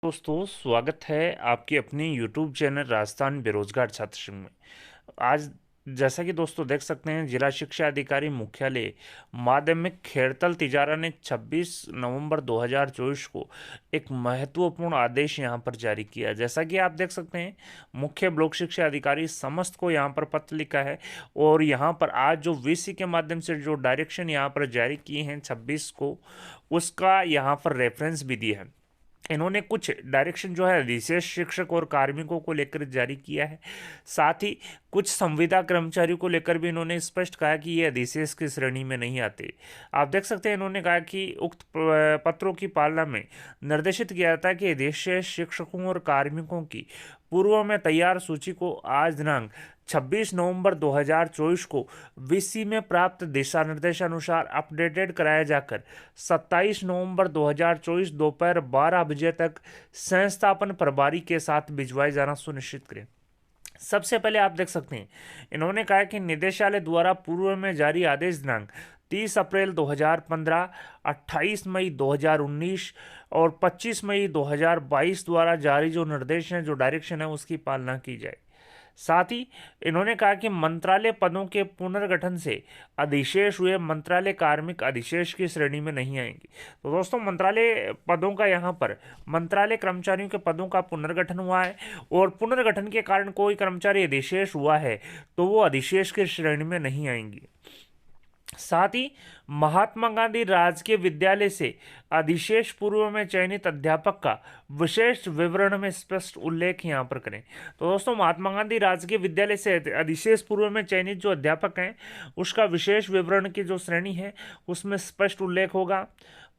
दोस्तों, स्वागत है आपके अपने यूट्यूब चैनल राजस्थान बेरोजगार छात्र संघ में। आज जैसा कि दोस्तों देख सकते हैं, जिला शिक्षा अधिकारी मुख्यालय माध्यमिक खेड़तल तिजारा ने 26 नवंबर 2024 को एक महत्वपूर्ण आदेश यहां पर जारी किया। जैसा कि आप देख सकते हैं, मुख्य ब्लॉक शिक्षा अधिकारी समस्त को यहां पर पत्र लिखा है और यहां पर आज जो वीसी के माध्यम से जो डायरेक्शन यहां पर जारी किए हैं 26 को, उसका यहां पर रेफरेंस भी दिया है। इन्होंने कुछ डायरेक्शन जो है विशेष शिक्षक और कार्मिकों को लेकर जारी किया है। साथ ही कुछ संविदा कर्मचारियों को लेकर भी इन्होंने स्पष्ट कहा कि ये अधिशेष की श्रेणी में नहीं आते। आप देख सकते हैं, इन्होंने कहा कि उक्त पत्रों की पालना में निर्देशित किया जाता है कि अधिशेष शिक्षकों और कार्मिकों की पूर्व में तैयार सूची को आज दिनांक 26 नवंबर 2024 को वीसी में प्राप्त दिशा निर्देशानुसार अपडेटेड कराया जाकर 27 नवंबर 2024 दोपहर 12 बजे तक संस्थापन प्रभारी के साथ भिजवाया जाना सुनिश्चित करें। सबसे पहले आप देख सकते हैं, इन्होंने कहा कि निदेशालय द्वारा पूर्व में जारी आदेश दिनांक 30 अप्रैल 2015, 28 मई 2019 और 25 मई 2022 द्वारा जारी जो निर्देश हैं, जो डायरेक्शन है, उसकी पालना की जाए। साथ ही इन्होंने कहा कि मंत्रालय पदों के पुनर्गठन से अधिशेष हुए मंत्रालय कार्मिक अधिशेष की श्रेणी में नहीं आएंगे। तो दोस्तों, मंत्रालय पदों का यहाँ पर मंत्रालय कर्मचारियों के पदों का पुनर्गठन हुआ है और पुनर्गठन के कारण कोई कर्मचारी अधिशेष हुआ है तो वो अधिशेष की श्रेणी में नहीं आएंगे। साथ ही महात्मा गांधी राजकीय विद्यालय से अधिशेष पूर्व में चयनित अध्यापक का विशेष विवरण में स्पष्ट उल्लेख यहां पर करें। तो दोस्तों, महात्मा गांधी राजकीय विद्यालय से अधिशेष पूर्व में चयनित जो अध्यापक हैं, उसका विशेष विवरण की जो श्रेणी है उसमें स्पष्ट उल्लेख होगा।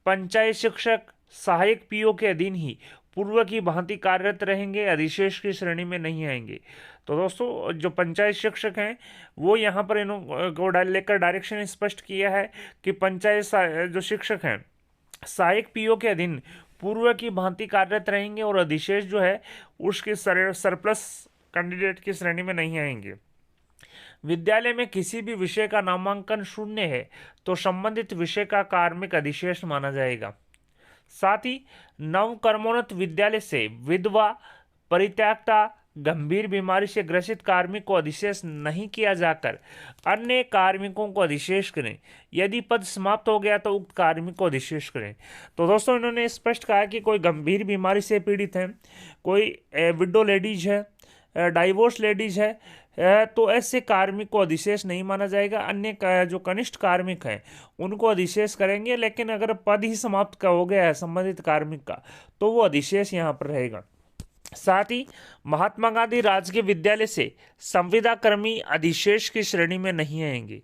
पंचायत शिक्षक सहायक पीओ के अधीन ही पूर्व की भांति कार्यरत रहेंगे, अधिशेष की श्रेणी में नहीं आएंगे। तो दोस्तों, जो पंचायत शिक्षक हैं वो यहाँ पर इनको लेकर डायरेक्शन स्पष्ट किया है कि पंचायत जो शिक्षक हैं सहायक पीओ के अधीन पूर्व की भांति कार्यरत रहेंगे और अधिशेष जो है उसके सरप्लस कैंडिडेट की श्रेणी में नहीं आएंगे। विद्यालय में किसी भी विषय का नामांकन शून्य है तो संबंधित विषय का कार्मिक अधिशेष माना जाएगा। साथ ही नव कर्मोन्नत विद्यालय से विधवा, परित्यक्ता, गंभीर बीमारी से ग्रसित कार्मिक को अधिशेष नहीं किया जाकर अन्य कार्मिकों को अधिशेष करें। यदि पद समाप्त हो गया तो उक्त कार्मिक को अधिशेष करें। तो दोस्तों, इन्होंने स्पष्ट कहा कि कोई गंभीर बीमारी से पीड़ित है, कोई विडो लेडीज है, डाइवोर्स लेडीज है, तो ऐसे कार्मिक को अधिशेष नहीं माना जाएगा। अन्य जो कनिष्ठ कार्मिक हैं उनको अधिशेष करेंगे, लेकिन अगर पद ही समाप्त का हो गया है संबंधित कार्मिक का तो वो अधिशेष यहाँ पर रहेगा। साथ ही महात्मा गांधी राजकीय विद्यालय से संविदा कर्मी अधिशेष की श्रेणी में नहीं आएंगे।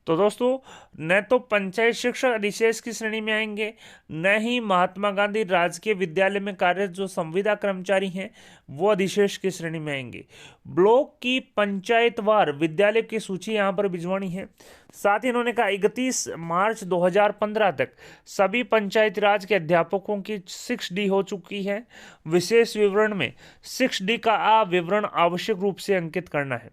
तो दोस्तों, न तो पंचायत शिक्षक अधिशेष की श्रेणी में आएंगे, न ही महात्मा गांधी राजकीय विद्यालय में कार्यरत जो संविदा कर्मचारी हैं वो अधिशेष की श्रेणी में आएंगे। ब्लॉक की पंचायतवार विद्यालय की सूची यहाँ पर भिजवानी है। साथ ही इन्होंने कहा 31 मार्च 2015 तक सभी पंचायती राज के अध्यापकों की 6D हो चुकी है। विशेष विवरण में 6D का विवरण आवश्यक रूप से अंकित करना है।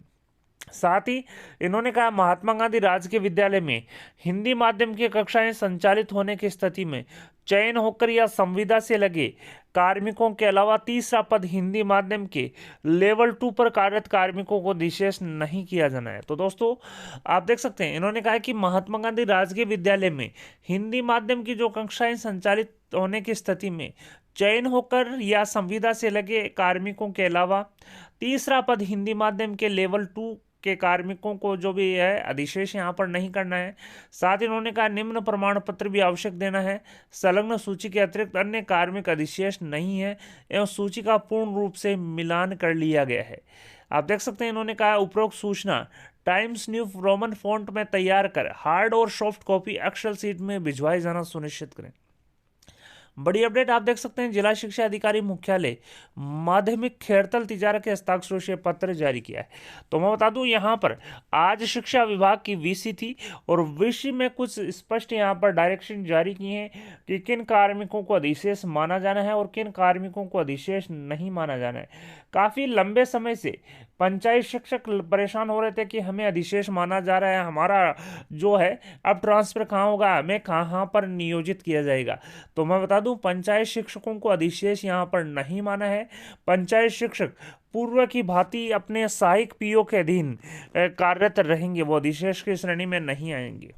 साथ ही इन्होंने कहा महात्मा गांधी राजकीय विद्यालय में हिंदी माध्यम की कक्षाएं संचालित होने की स्थिति में चयन होकर या संविदा से लगे कार्मिकों के अलावा तीसरा पद हिंदी माध्यम के लेवल 2 पर कार्यरत कार्मिकों को अधिशेष नहीं किया जाना है। तो दोस्तों, आप देख सकते हैं, इन्होंने कहा कि महात्मा गांधी राजकीय विद्यालय में हिंदी माध्यम की जो कक्षाएं संचालित होने की स्थिति में चयन होकर या संविदा से लगे कार्मिकों के अलावा तीसरा पद हिंदी माध्यम के लेवल 2 के कार्मिकों को जो भी है अधिशेष यहाँ पर नहीं करना है। साथ ही उन्होंने कहा निम्न प्रमाण पत्र भी आवश्यक देना है। संलग्न सूची के अतिरिक्त अन्य कार्मिक अधिशेष नहीं है एवं सूची का पूर्ण रूप से मिलान कर लिया गया है। आप देख सकते हैं, इन्होंने कहा उपरोक्त सूचना टाइम्स न्यू रोमन फॉन्ट में तैयार कर हार्ड और सॉफ्ट कॉपी एक्सेल सीट में भिजवाए जाना सुनिश्चित करें। बड़ी अपडेट आप देख सकते हैं, जिला शिक्षा अधिकारी मुख्यालय माध्यमिक खेड़तल तिजारा के हस्ताक्षरों से पत्र जारी किया है। तो मैं बता दूं, यहाँ पर आज शिक्षा विभाग की वीसी थी और वीसी में कुछ स्पष्ट यहाँ पर डायरेक्शन जारी किए हैं कि किन कार्मिकों को अधिशेष माना जाना है और किन कार्मिकों को अधिशेष नहीं माना जाना है। काफ़ी लंबे समय से पंचायत शिक्षक परेशान हो रहे थे कि हमें अधिशेष माना जा रहा है, हमारा जो है अब ट्रांसफर कहाँ होगा, हमें कहाँ पर नियोजित किया जाएगा। तो मैं बता दूं, पंचायत शिक्षकों को अधिशेष यहाँ पर नहीं माना है। पंचायत शिक्षक पूर्व की भांति अपने सहायक पीओ के अधीन कार्यरत रहेंगे, वो अधिशेष की श्रेणी में नहीं आएंगे।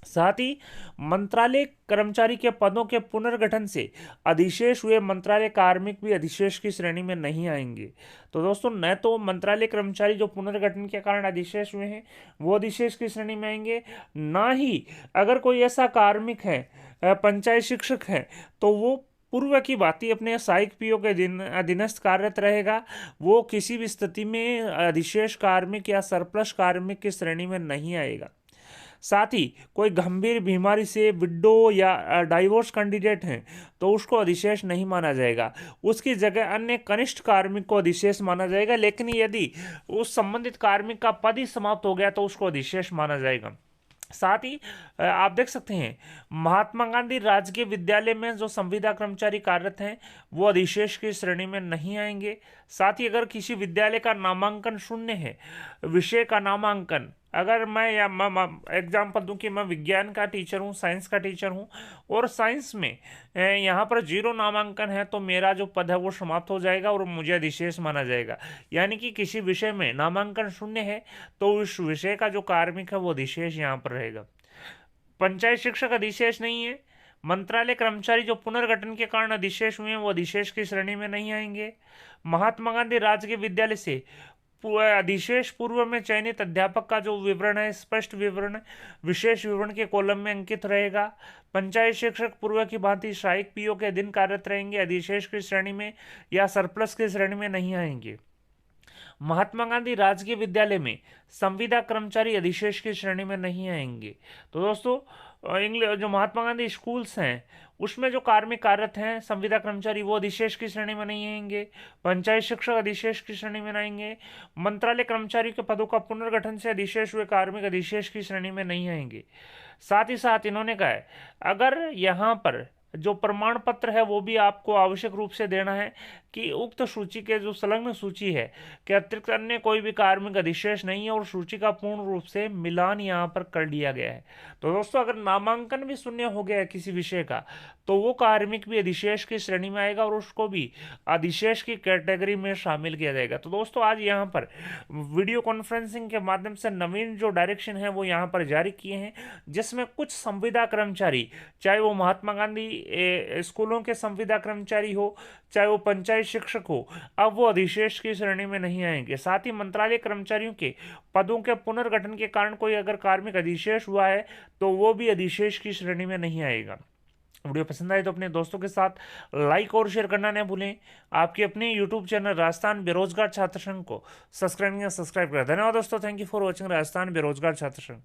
साथ ही मंत्रालय कर्मचारी के पदों के पुनर्गठन से अधिशेष हुए मंत्रालय कार्मिक भी अधिशेष की श्रेणी में नहीं आएंगे। तो दोस्तों, न तो मंत्रालय कर्मचारी जो पुनर्गठन के कारण अधिशेष हुए हैं वो अधिशेष की श्रेणी में आएंगे, ना ही अगर कोई ऐसा कार्मिक है, पंचायत शिक्षक है, तो वो पूर्व की भांति अपने सहायक पीओ के अधीनस्थ कार्यरत रहेगा, वो किसी भी स्थिति में अधिशेष कार्मिक या सरप्लस कार्मिक की श्रेणी में नहीं आएगा। साथ ही कोई गंभीर बीमारी से विडो या डाइवोर्स कैंडिडेट हैं तो उसको अधिशेष नहीं माना जाएगा, उसकी जगह अन्य कनिष्ठ कार्मिक को अधिशेष माना जाएगा। लेकिन यदि उस संबंधित कार्मिक का पद ही समाप्त हो गया तो उसको अधिशेष माना जाएगा। साथ ही आप देख सकते हैं महात्मा गांधी राजकीय विद्यालय में जो संविदा कर्मचारी कार्यरत हैं वो अधिशेष की श्रेणी में नहीं आएंगे। साथ ही अगर किसी विद्यालय का नामांकन शून्य है, विषय का नामांकन, अगर मैं एग्जाम्पल दूं कि मैं विज्ञान का टीचर हूं, साइंस का टीचर हूं और साइंस में यहाँ पर 0 नामांकन है, तो मेरा जो पद है वो समाप्त हो जाएगा और मुझे अधिशेष माना जाएगा। यानी कि किसी विषय में नामांकन शून्य है तो उस विषय का जो कार्मिक है वो अधिशेष यहाँ पर रहेगा। पंचायत शिक्षक अधिशेष नहीं है। मंत्रालय कर्मचारी जो पुनर्गठन के कारण अधिशेष हुए हैं वो अधिशेष की श्रेणी में नहीं आएंगे। महात्मा गांधी राजकीय विद्यालय से अधिशेष पूर्व में चयनित अध्यापक का जो विवरण है, स्पष्ट विवरण, विशेष विवरण के कॉलम में अंकित रहेगा। पंचायत शिक्षक पूर्व की भांति सहायक पीओ के अधीन कार्यरत रहेंगे, अधिशेष की श्रेणी में या सरप्लस की श्रेणी में नहीं आएंगे। महात्मा गांधी राजकीय विद्यालय में संविदा कर्मचारी अधिशेष की श्रेणी में नहीं आएंगे। तो दोस्तों, जो महात्मा गांधी स्कूल्स हैं उसमें जो कार्मिक कार्यरत हैं संविदा कर्मचारी वो अधिशेष की श्रेणी में नहीं आएंगे। पंचायत शिक्षक अधिशेष की श्रेणी में नहीं आएंगे। मंत्रालय कर्मचारी के पदों का पुनर्गठन से अधिशेष हुए कार्मिक अधिशेष की श्रेणी में नहीं आएंगे। साथ ही साथ इन्होंने कहा है अगर यहाँ पर जो प्रमाण पत्र है वो भी आपको आवश्यक रूप से देना है कि उक्त सूची के जो संलग्न सूची है के अतिरिक्त अन्य कोई भी कार्मिक अधिशेष नहीं है और सूची का पूर्ण रूप से मिलान यहाँ पर कर लिया गया है। तो दोस्तों, अगर नामांकन भी शून्य हो गया है किसी विषय का तो वो कार्मिक भी अधिशेष की श्रेणी में आएगा और उसको भी अधिशेष की कैटेगरी में शामिल किया जाएगा। तो दोस्तों, आज यहाँ पर वीडियो कॉन्फ्रेंसिंग के माध्यम से नवीन जो डायरेक्शन है वो यहाँ पर जारी किए हैं, जिसमें कुछ संविदा कर्मचारी, चाहे वो महात्मा गांधी स्कूलों के संविदा कर्मचारी हो चाहे वो पंचायत शिक्षक हो, अब वो अधिशेष की श्रेणी में नहीं आएंगे। साथ ही मंत्रालय कर्मचारियों के पदों के पुनर्गठन के कारण कोई अगर कार्मिक अधिशेष हुआ है तो वो भी अधिशेष की श्रेणी में नहीं आएगा। वीडियो पसंद आए तो अपने दोस्तों के साथ लाइक और शेयर करना न भूलें। आपके अपने यूट्यूब चैनल राजस्थान बेरोजगार छात्र संघ को सब्सक्राइब करें। धन्यवाद दोस्तों, thank you for watching Rajasthan बेरोजगार छात्र संघ।